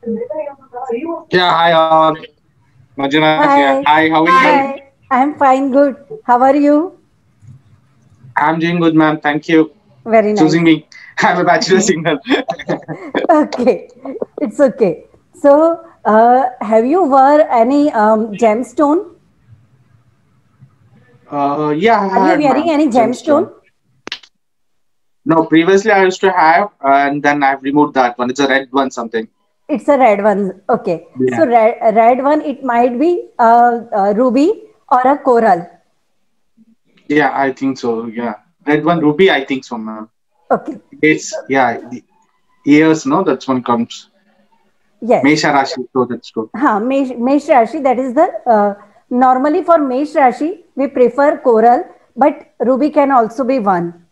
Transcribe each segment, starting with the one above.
Yeah, hi all. Manjunath here. Hi, Hi, how are you? hi. I'm fine, good. How are you? I'm doing good, ma'am. Thank you Very choosing nice. me. I'm a bachelor signal. Okay, it's okay. So, have you wore any gemstone? Yeah, I Are you had, wearing ma'am. any gemstone? Gemstone. No, previously I used to have, and then I've removed that one. It's a red one, something. It's a red one. Okay. Yeah. So, red one, it might be a ruby or a coral. Yeah, I think so. Yeah. Red one, ruby, I think so, ma'am. Okay. It's, yeah, the years, no, that's one comes. Yes. Mesha Rashi, so that's good. Mesh Rashi, that is the normally for Mesh Rashi, we prefer coral, but ruby can also be one.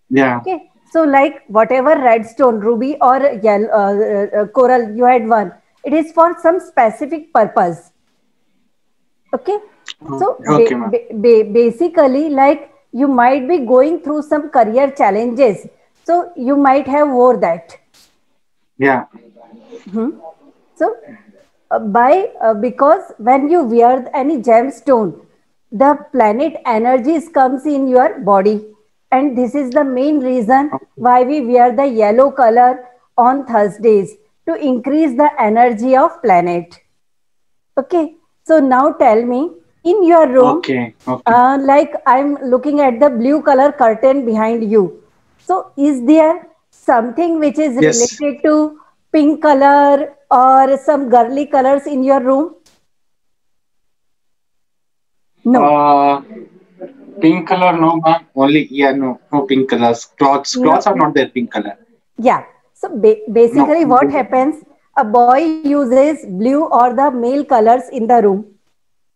Yeah. Okay, so like whatever red stone, ruby or yellow, coral you had one, it is for some specific purpose. Okay, so Okay, ma'am. basically, like you might be going through some career challenges, so you might have wore that. Yeah. Hmm. So by because when you wear any gemstone, the planet energies comes in your body, and this is the main reason why we wear the yellow color on Thursdays to increase the energy of planet. Okay, so now tell me, in your room, Okay. Okay. like I'm looking at the blue color curtain behind you. So, is there something which is Yes. related to pink color or some girly colors in your room? No. Uh, Pink color, no, ma'am. Only, yeah, no, no pink colors. Clothes, No. clothes are not there pink color. Yeah. So, No. basically, what happens? A boy uses blue or the male colors in the room,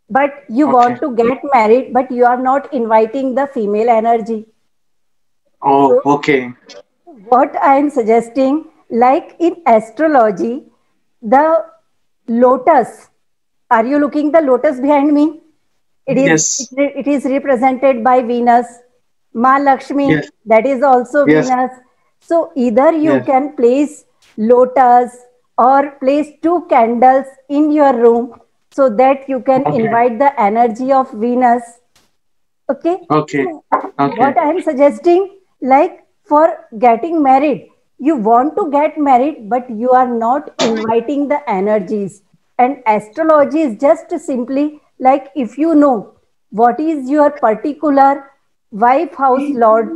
but you Okay. want to get married, but you are not inviting the female energy. Oh, So, okay. what I am suggesting, like in astrology, the lotus. Are you looking the lotus behind me? Yes. It is represented by Venus, Ma Lakshmi. Yes. That is also Yes. Venus. So either you Yes. can place lotus or place two candles in your room so that you can Okay. invite the energy of Venus. Okay, Okay. so Okay. what I am suggesting, like for getting married, you want to get married, but you are not inviting the energies. And astrology is just simply like if you know what is your particular wife house lord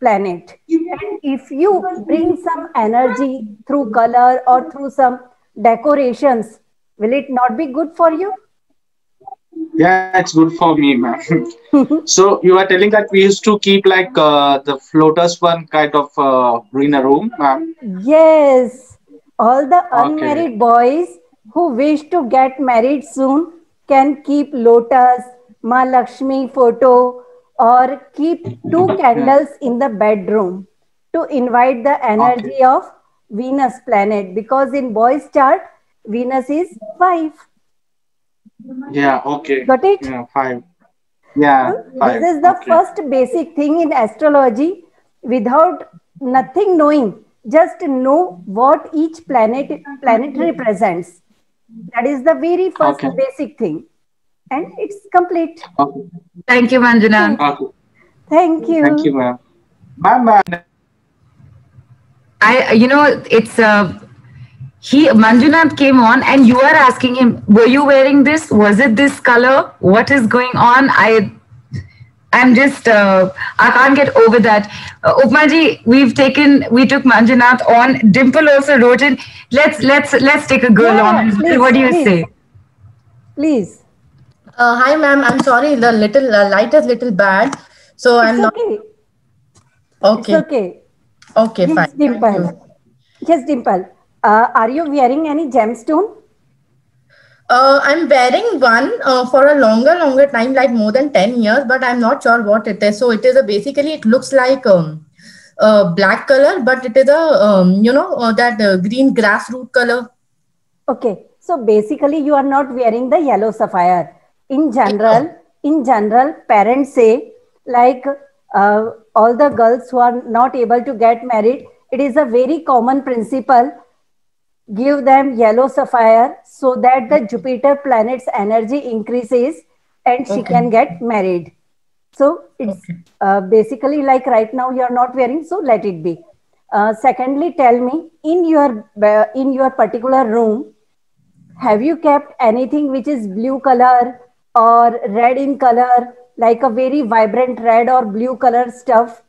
planet, and if you bring some energy through color or through some decorations, will it not be good for you? Yeah, it's good for me, ma'am. So you are telling that we used to keep like the floaters one kind of in a room, ma'am. Yes, all the Okay. unmarried boys who wish to get married soon can keep lotus, Ma Lakshmi photo, or keep two Yeah. candles in the bedroom to invite the Okay. energy of Venus planet, because in boys chart Venus is 5. Yeah. Okay. Got it? Yeah. Five. Yeah. This Five. is the Okay. first basic thing in astrology. Without nothing knowing, just know what each planet represents. That is the very first Okay. basic thing, and it's complete. Okay. Thank you, Manjunath. Okay, Okay. thank Thank you, you. ma'am. Ma'am, It's he Manjunath came on, and you are asking him, "Were you wearing this? Was it this color? What is going on?" I'm just I can't get over that. Upmaji, we took Manjunath on. Dimple also wrote in. Let's take a girl Yeah, on yeah, as well. What please, do you please, say? please. Hi, ma'am. I'm sorry. The little light is little bad, so It's I'm not okay. It's okay. okay. Okay, fine. Yes, Thank Dimple. you. Yes, Dimple. Are you wearing any gemstone? I'm wearing one for a longer time, like more than 10 years, but I'm not sure what it is. So it is a basically it looks like black color, but it is a that green grassroot color. Okay, so basically you are not wearing the yellow sapphire. In No. general, parents say like all the girls who are not able to get married, it is a very common principle. give them yellow sapphire so that the Jupiter planet's energy increases and she Okay. can get married. So it's Okay. basically like right now you are not wearing, so let it be. Secondly, tell me in your particular room, have you kept anything which is blue color or red in color, like a very vibrant red or blue color stuff?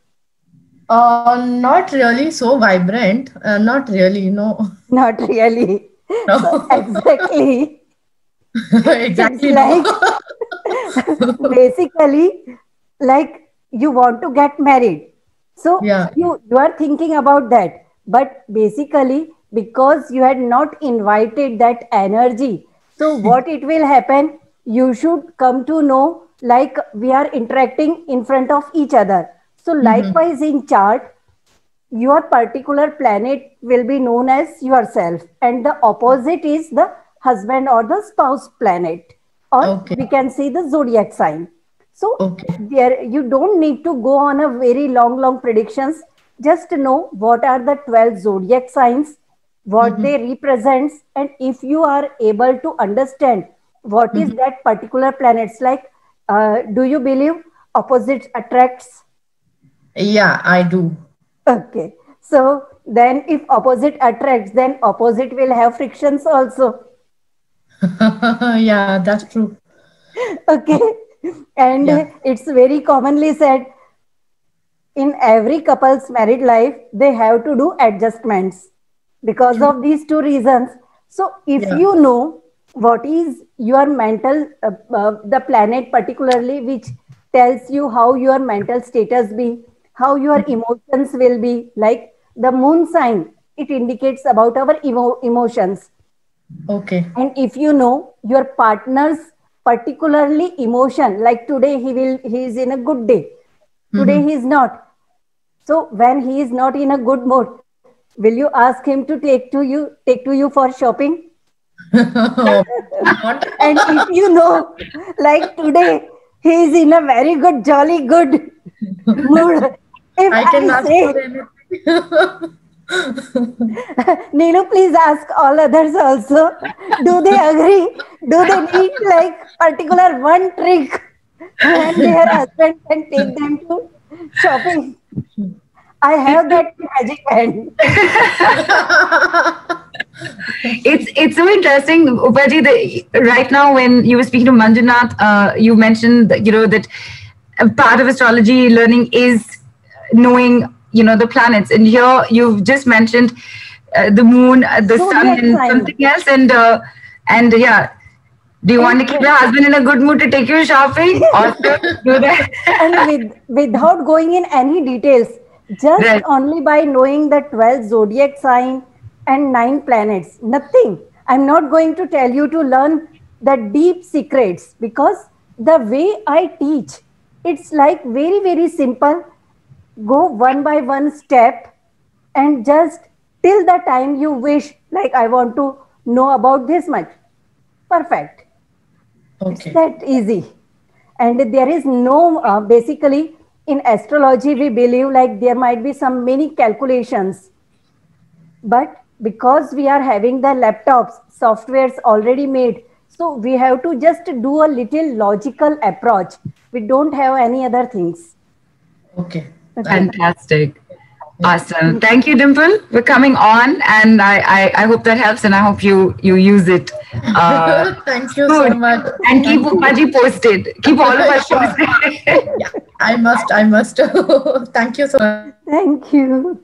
Not really so vibrant. Not really. No. Not really. So No. exactly, it's Exactly. No. like basically like you want to get married. So Yeah. you are thinking about that, but basically because you had not invited that energy, so what it will happen, you should come to know like we are interacting in front of each other. So Mhm. likewise in chart, your particular planet will be known as yourself, and the opposite is the husband or the spouse planet, or Okay. we can see the zodiac sign. So Okay. there you don't need to go on a very long predictions. Just know what are the 12 zodiac signs, what Mhm. they represents, and if you are able to understand what is Mhm. that particular planets like, do you believe opposite attracts? Yeah, I do. Okay. So then if opposite attracts, then opposite will have frictions also. Yeah, that's true. Okay. And Yeah. it's very commonly said in every couple's married life, they have to do adjustments because True. of these two reasons. So if Yeah. you know what is your mental, the planet particularly, which tells you how your mental status be, how your emotions will be, like the moon sign, it indicates about our emotions. Okay. And if you know your partner's particularly emotion, like today he is in a good day, today Mhm. he is not, so when he is not in a good mood, will you ask him to take to you for shopping? Obviously not. And if you know, like today, he is in a very good, jolly, good mood. If I can I ask for say, anything. Neelu, please ask all others also. Do they agree? Do they need like particular one trick and their husband can take them to shopping? I have that magic band. It's so interesting, Upaji. Right now, when you were speaking to Manjunath, you mentioned that, that a part of astrology learning is knowing the planets, and here you've just mentioned the moon, the sun, Zodiac and sign. something else, and yeah. Do you want And to keep your husband in a good mood to take you shopping? Also, do that. and without going in any details, just Right. only by knowing the 12 zodiac sign and 9 planets, nothing. I'm not going to tell you to learn the deep secrets, because the way I teach, it's like very simple. Go one by one step, and just till the time you wish, like I want to know about this much, perfect. It's Okay. that easy. And there is no, basically, in astrology, we believe like there might be some many calculations, but because we are having the laptops, softwares already made, so we have to just do a little logical approach. We don't have any other things. Okay. Okay. Fantastic. Yeah. Awesome. Thank you, Dimple, for coming on. And I hope that helps, and I hope you use it. Thank you so Good. much. And keep Thank you. Upaji posted. Keep all of us Sure. posted. Yeah, I must. I must. Thank you so much. Thank you.